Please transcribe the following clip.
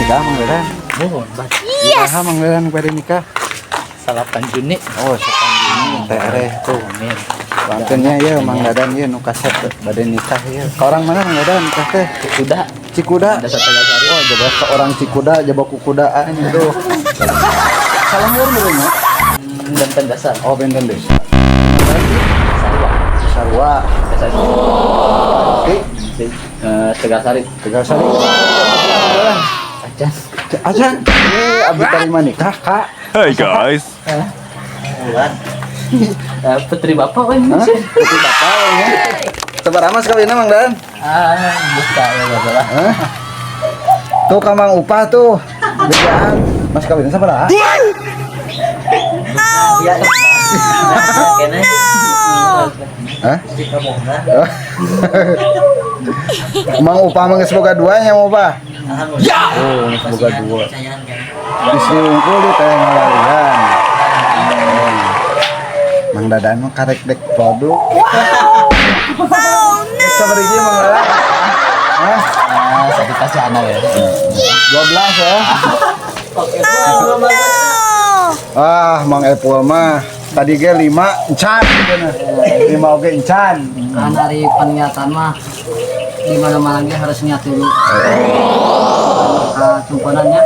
nikah Mang Dadan? Mohon, Bang. Yes. Mang Dadan pada nikah. 8 Juni. Oh, 8 Juni. Teh areh tuh. Amin. Bantennya ya Mang Dadan ya nu kaset pada nikah ya. Ka orang mana Mang Dadan nikah teh? Kuda. Cikuda. Ada satu lagi. Oh, jaba ke orang Cikuda, jaba ku kudaan aduh. Salam urang nya. Benten dasar. Oh, benten desa. Sarwa. Sarwa. Tegasari. Tegasari. Acan. Acan. Abdi terima nikah, Kak. Hey guys. Bulan. Putri Bapak kan. Putri Bapak ya. Sabar amas kawinna Mang Dadan. Buka ya Bapak. Tuh Kamang Upah tuh. Bedaan. Mas kawinna sabar. Iya. Kene. Hah? Mang Upah mah geus boga duanya mau Upah. Ya. Oh, geus boga dua. Istri unggul di teh ngawalian. Mang Dadan mah karek dek produk. Sabar ieu Mang Dadan. Hah? Satu kasih anak ya. 12 ya. Ah, Mang Epul mah tadi ge 5 encan cenah. 5 oge encan. Kan dari peniatan mah di mana-mana ge harus niat dulu. Tumpanannya